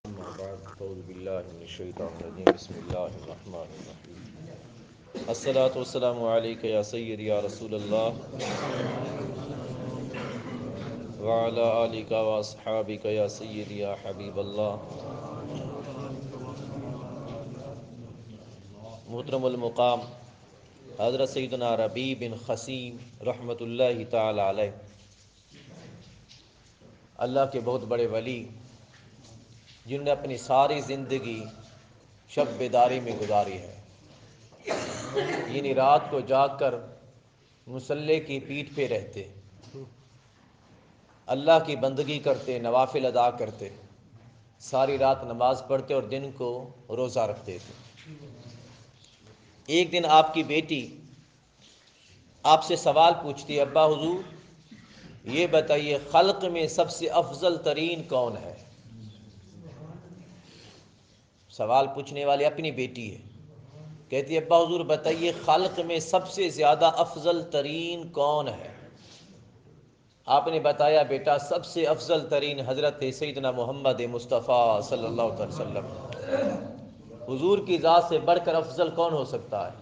أما بعد فأعوذ بالله من الشيطان الرجيم بسم الله الرحمن الرحيم الصلاة والسلام عليك يا سيدي يا رسول الله وعلى آلك وأصحابك يا سيدي يا حبيب الله. محترم المقام حضرت سیدنا ربیع بن خثیم رحمۃ اللہ تعالی علیہ، اللہ کے بہت بڑے ولی، جنہوں نے اپنی ساری زندگی شب بیداری میں گزاری ہے، یعنی رات کو جاگ کر مصلی کی پیٹھ پہ رہتے، اللہ کی بندگی کرتے، نوافل ادا کرتے، ساری رات نماز پڑھتے اور دن کو روزہ رکھتے تھے۔ ایک دن آپ کی بیٹی آپ سے سوال پوچھتی ہے، ابا حضور یہ بتائیے خلق میں سب سے افضل ترین کون ہے؟ سوال پوچھنے والی اپنی بیٹی ہے، کہتی ہے ابا حضور بتائیے خلق میں سب سے زیادہ افضل ترین کون ہے؟ آپ نے بتایا بیٹا سب سے افضل ترین حضرت سیدنا محمد مصطفیٰ صلی اللہ علیہ وسلم، حضور کی ذات سے بڑھ کر افضل کون ہو سکتا ہے؟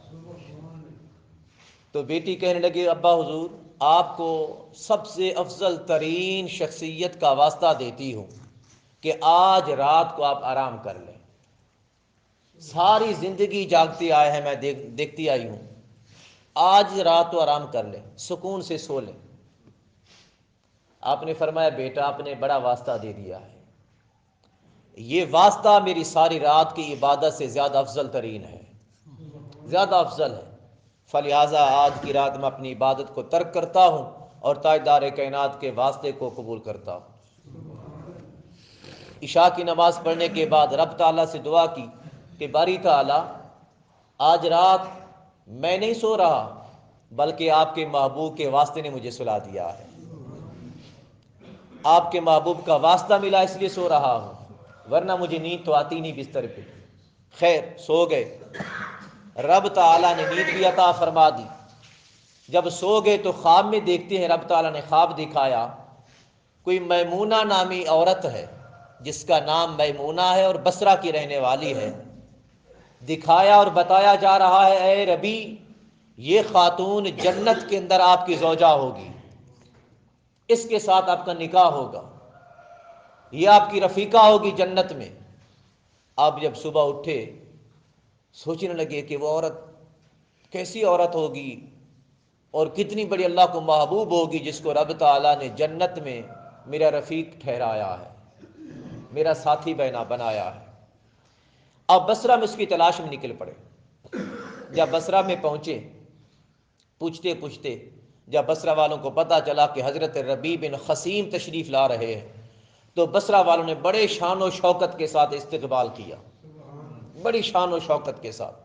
تو بیٹی کہنے لگی ابا حضور آپ کو سب سے افضل ترین شخصیت کا واسطہ دیتی ہوں کہ آج رات کو آپ آرام کر لیں، ساری زندگی جاگتی آئے ہیں، میں دیکھتی آئی ہوں، آج رات کو آرام کر لیں، سکون سے سو لیں۔ آپ نے فرمایا بیٹا آپ نے بڑا واسطہ دے دیا ہے، یہ واسطہ میری ساری رات کی عبادت سے زیادہ افضل ترین ہے، زیادہ افضل ہے، فلہذا آج کی رات میں اپنی عبادت کو ترک کرتا ہوں اور تاجدار کائنات کے واسطے کو قبول کرتا ہوں۔ عشاء کی نماز پڑھنے کے بعد رب تعالیٰ سے دعا کی کہ باری تعالیٰ آج رات میں نہیں سو رہا بلکہ آپ کے محبوب کے واسطے نے مجھے سلا دیا ہے، آپ کے محبوب کا واسطہ ملا اس لیے سو رہا ہوں، ورنہ مجھے نیند تو آتی نہیں بستر پہ۔ خیر سو گئے، رب تعالیٰ نے نیند بھی عطا فرما دی۔ جب سو گئے تو خواب میں دیکھتے ہیں رب تعالیٰ نے خواب دکھایا، کوئی میمونہ نامی عورت ہے جس کا نام میمونہ ہے اور بصرہ کی رہنے والی ہے، دکھایا اور بتایا جا رہا ہے اے ربی یہ خاتون جنت کے اندر آپ کی زوجہ ہوگی، اس کے ساتھ آپ کا نکاح ہوگا، یہ آپ کی رفیقہ ہوگی جنت میں۔ آپ جب صبح اٹھے سوچنے لگے کہ وہ عورت کیسی عورت ہوگی اور کتنی بڑی اللہ کو محبوب ہوگی جس کو رب تعالیٰ نے جنت میں میرا رفیق ٹھہرایا ہے، میرا ساتھی بنایا ہے۔ اب بصرہ میں اس کی تلاش میں نکل پڑے۔ جب بصرہ میں پہنچے پوچھتے پوچھتے جب بصرہ والوں کو پتہ چلا کہ حضرت ربیع بن خثیم تشریف لا رہے ہیں تو بصرہ والوں نے بڑے شان و شوکت کے ساتھ استقبال کیا، بڑی شان و شوکت کے ساتھ۔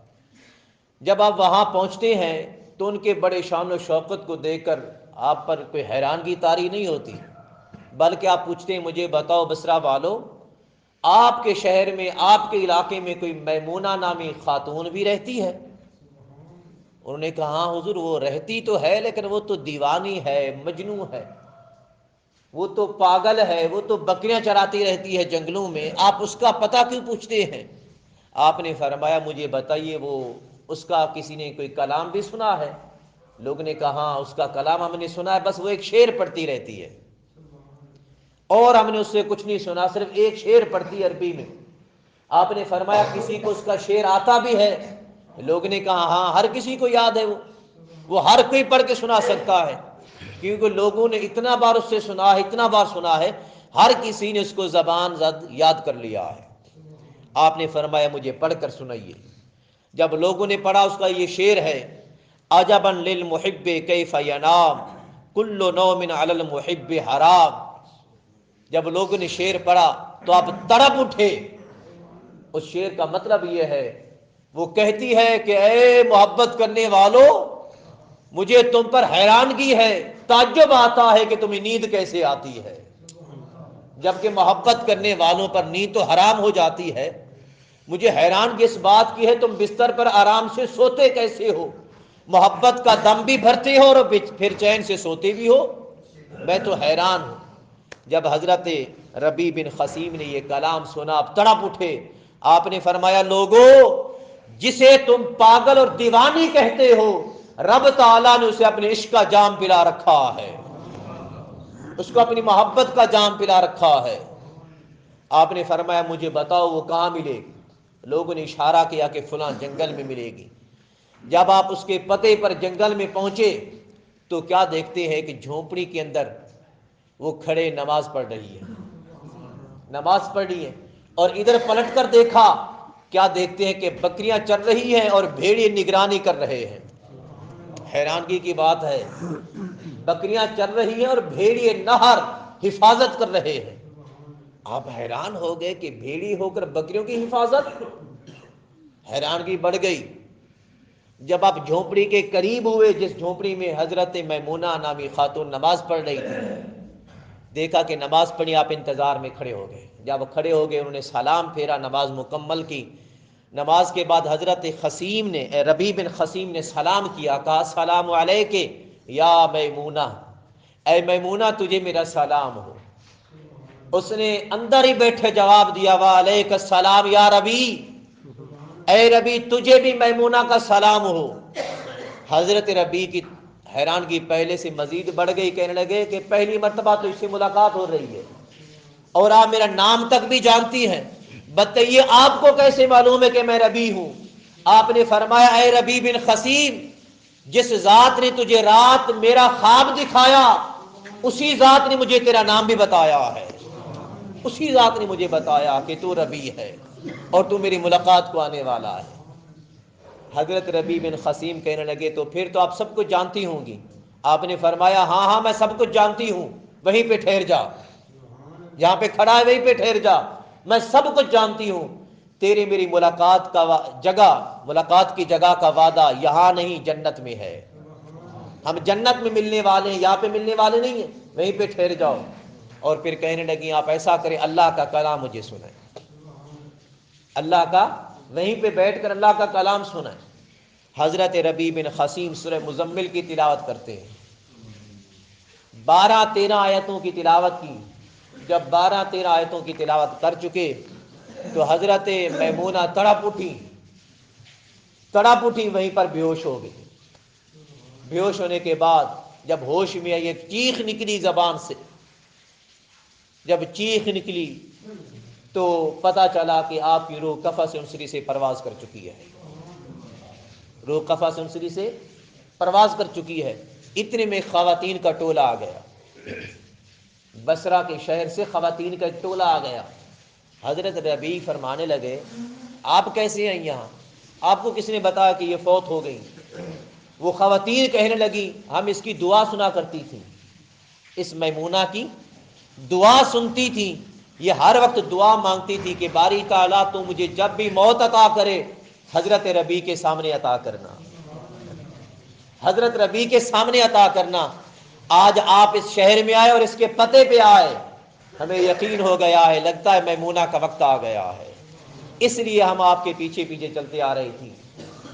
جب آپ وہاں پہنچتے ہیں تو ان کے بڑے شان و شوکت کو دیکھ کر آپ پر کوئی حیرانگی طاری نہیں ہوتی، بلکہ آپ پوچھتے ہیں مجھے بتاؤ بصرہ والو آپ کے شہر میں آپ کے علاقے میں کوئی میمونہ نامی خاتون بھی رہتی ہے؟ انہوں نے کہا ہاں حضور وہ رہتی تو ہے لیکن وہ تو دیوانی ہے، مجنون ہے، وہ تو پاگل ہے، وہ تو بکریاں چراتی رہتی ہے جنگلوں میں، آپ اس کا پتہ کیوں پوچھتے ہیں؟ آپ نے فرمایا مجھے بتائیے وہ اس کا کسی نے کوئی کلام بھی سنا ہے؟ لوگ نے کہا ہاں اس کا کلام ہم نے سنا ہے، بس وہ ایک شعر پڑھتی رہتی ہے اور ہم نے اس سے کچھ نہیں سنا، صرف ایک شعر پڑھتی ہے عربی میں۔ آپ نے فرمایا کسی کو اس کا شعر آتا بھی ہے؟ لوگ نے کہا ہاں ہر کسی کو یاد ہے، وہ ہر کوئی پڑھ کے سنا سکتا ہے، کیونکہ لوگوں نے اتنا بار اس سے سنا ہے، اتنا بار سنا ہے، ہر کسی نے اس کو زبان زد یاد کر لیا ہے۔ آپ نے فرمایا مجھے پڑھ کر سنائیے۔ جب لوگوں نے پڑھا اس کا یہ شعر ہے، عجبا للمحب کیف ینام کل نوم علی المحب حرام۔ جب لوگوں نے شعر پڑھا تو آپ تڑپ اٹھے۔ اس شعر کا مطلب یہ ہے، وہ کہتی ہے کہ اے محبت کرنے والو مجھے تم پر حیرانگی ہے، تعجب آتا ہے کہ تمہیں نیند کیسے آتی ہے، جبکہ محبت کرنے والوں پر نیند تو حرام ہو جاتی ہے۔ مجھے حیرانگی اس بات کی ہے تم بستر پر آرام سے سوتے کیسے ہو، محبت کا دم بھی بھرتے ہو اور پھر چین سے سوتے بھی ہو، میں تو حیران ہوں۔ جب حضرت ربیع بن خصیم نے یہ کلام سنا، اب تڑپ اٹھے. آپ نے فرمایا لوگو، جسے تم پاگل اور دیوانی کہتے ہو، رب تعالیٰ نے اسے اپنے عشق کا جام پلا رکھا ہے، اس کو اپنی محبت کا جام پلا رکھا ہے. آپ نے فرمایا مجھے بتاؤ وہ کہاں ملے گی؟ لوگوں نے اشارہ کیا کہ فلاں جنگل میں ملے گی. جب آپ اس کے پتے پر جنگل میں پہنچے تو کیا دیکھتے ہیں کہ جھونپڑی کے اندر وہ کھڑے نماز پڑھ رہی ہے، نماز پڑھ رہی ہے. اور ادھر پلٹ کر دیکھا، کیا دیکھتے ہیں کہ بکریاں چر رہی ہیں اور بھیڑیے نگرانی کر رہے ہیں. حیرانگی کی بات ہے، بکریاں چر رہی ہیں اور بھیڑیے نہر حفاظت کر رہے ہیں. آپ حیران ہو گئے کہ بھیڑی ہو کر بکریوں کی حفاظت. حیرانگی بڑھ گئی. جب آپ جھونپڑی کے قریب ہوئے، جس جھونپڑی میں حضرت میمونہ نامی خاتون نماز پڑھ رہی تھی، دیکھا کہ نماز پڑھی. آپ انتظار میں کھڑے ہو گئے. جب کھڑے ہو گئے انہوں نے سلام پھیرا، نماز مکمل کی. نماز کے بعد حضرت خصیم نے، ربیع بن خصیم نے سلام کیا، کہا السلام علیک یا میمونہ، اے میمونہ تجھے میرا سلام ہو. اس نے اندر ہی بیٹھے جواب دیا وعلیک السلام یا ربیع، اے ربیع تجھے بھی میمونہ کا سلام ہو. حضرت ربیع کی حیرانگی پہلے سے مزید بڑھ گئی. کہنے لگے کہ پہلی مرتبہ تو اس سے ملاقات ہو رہی ہے اور آپ میرا نام تک بھی جانتی ہیں، بتائیے آپ کو کیسے معلوم ہے کہ میں ربیع ہوں؟ آپ نے فرمایا اے ربیع بن خصیم، جس ذات نے تجھے رات میرا خواب دکھایا اسی ذات نے مجھے تیرا نام بھی بتایا ہے، اسی ذات نے مجھے بتایا کہ تو ربیع ہے اور تو میری ملاقات کو آنے والا ہے. حضرت ربیع بن خصیم کہنے لگے تو پھر تو آپ سب کچھ جانتی ہوں گی. آپ نے فرمایا ہاں ہاں میں سب کچھ جانتی ہوں، وہیں پہ ٹھہر جا، جہاں پہ کھڑا ہے وہیں پہ ٹھہر جا، میں سب کچھ جانتی ہوں. تیری میری ملاقات کا جگہ، ملاقات کی جگہ کا وعدہ یہاں نہیں جنت میں ہے. ہم جنت میں ملنے والے ہیں، یہاں پہ ملنے والے نہیں ہیں، وہیں پہ ٹھہر جاؤ. اور پھر کہنے لگی آپ ایسا کریں اللہ کا کلام مجھے سنائیں، اللہ کا، وہیں پہ بیٹھ کر اللہ کا کلام سنائیں. حضرت ربیع بن خصیم سورہ مزمل کی تلاوت کرتے ہیں. 12-13 آیتوں کی تلاوت کی. جب 12-13 آیتوں کی تلاوت کر چکے تو حضرت میمونہ تڑپ اٹھی، وہیں پر بے ہوش ہو گئی. بے ہوش ہونے کے بعد جب ہوش میں آئی، ایک چیخ نکلی زبان سے. جب چیخ نکلی تو پتہ چلا کہ آپ کی روح قفس انصری سے پرواز کر چکی ہے، روح قفس انصری سے پرواز کر چکی ہے. اتنے میں خواتین کا ٹولہ آ گیا، بصرہ کے شہر سے خواتین کا ٹولہ آ گیا. حضرت ربیع فرمانے لگے آپ کیسے ہیں یہاں؟ آپ کو کس نے بتایا کہ یہ فوت ہو گئی؟ وہ خواتین کہنے لگی ہم اس کی دعا سنا کرتی تھی، اس میمونہ کی دعا سنتی تھی، یہ ہر وقت دعا مانگتی تھی کہ باری تعالیٰ تو مجھے جب بھی موت عطا کرے حضرت ربیع کے سامنے عطا کرنا، حضرت ربیع کے سامنے عطا کرنا. آج آپ اس شہر میں آئے اور اس کے پتے پہ آئے، ہمیں یقین ہو گیا ہے، لگتا ہے میمونہ کا وقت آ گیا ہے، اس لیے ہم آپ کے پیچھے پیچھے چلتے آ رہی تھی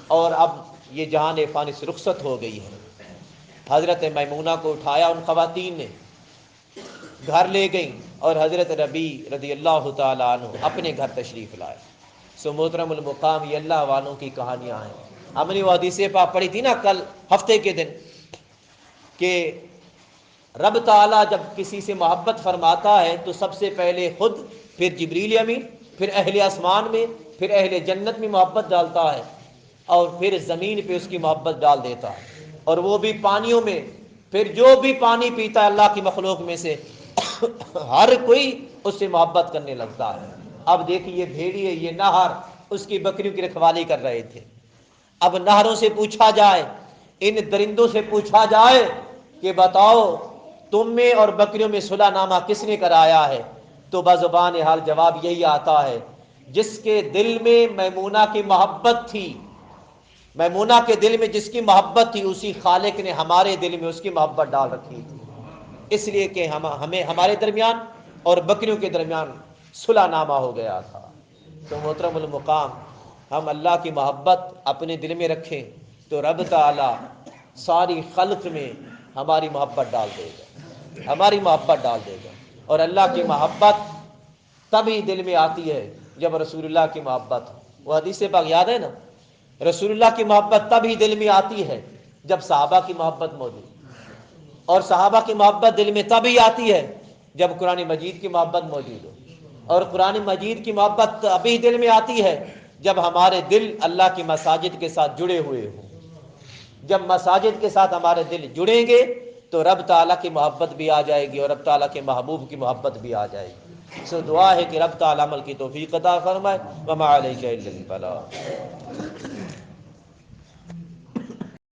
اور اب یہ جہان فانی سے رخصت ہو گئی ہے. حضرت میمونہ کو اٹھایا ان خواتین نے، گھر لے گئیں اور حضرت ربیع رضی اللہ تعالیٰ عنہ اپنے گھر تشریف لائے. سو محترم المقام، یہ اللہ والوں کی کہانیاں ہیں. ہم نے وہ حدیث پاک پڑھی تھی نا کل ہفتے کے دن کہ رب تعالیٰ جب کسی سے محبت فرماتا ہے تو سب سے پہلے خود، پھر جبریل امین، پھر اہل آسمان میں، پھر اہل جنت میں محبت ڈالتا ہے اور پھر زمین پہ اس کی محبت ڈال دیتا ہے، اور وہ بھی پانیوں میں. پھر جو بھی پانی پیتا ہے اللہ کی مخلوق میں سے ہر کوئی اس سے محبت کرنے لگتا ہے. اب دیکھیے یہ بھیڑیے، یہ نہر اس کی بکریوں کی رکھوالی کر رہے تھے. اب نہروں سے پوچھا جائے، ان درندوں سے پوچھا جائے کہ بتاؤ تم میں اور بکریوں میں صلح نامہ کس نے کرایا ہے، تو بزبان حال جواب یہی آتا ہے جس کے دل میں میمونہ کی محبت تھی، میمونہ کے دل میں جس کی محبت تھی اسی خالق نے ہمارے دل میں اس کی محبت ڈال رکھی تھی، اس لیے کہ ہمیں ہمارے درمیان اور بکریوں کے درمیان صلح نامہ ہو گیا تھا. تو محترم المقام، ہم اللہ کی محبت اپنے دل میں رکھیں تو رب تعالی ساری خلق میں ہماری محبت ڈال دے گا، ہماری محبت ڈال دے گا. اور اللہ کی محبت تبھی دل میں آتی ہے جب رسول اللہ کی محبت ہو. وہ حدیث پاک یاد ہے نا، رسول اللہ کی محبت تبھی دل میں آتی ہے جب صحابہ کی محبت موجود، اور صحابہ کی محبت دل میں تبھی آتی ہے جب قرآن مجید کی محبت موجود ہو، اور قرآن مجید کی محبت ابھی دل میں آتی ہے جب ہمارے دل اللہ کی مساجد کے ساتھ جڑے ہوئے ہوں. جب مساجد کے ساتھ ہمارے دل جڑیں گے تو رب تعالیٰ کی محبت بھی آ جائے گی اور رب تعالیٰ کے محبوب کی محبت بھی آ جائے گی. سو دعا ہے کہ رب تعالیٰ عمل کی توفیق عطا فرمائے. وما علیک الا البلاغ.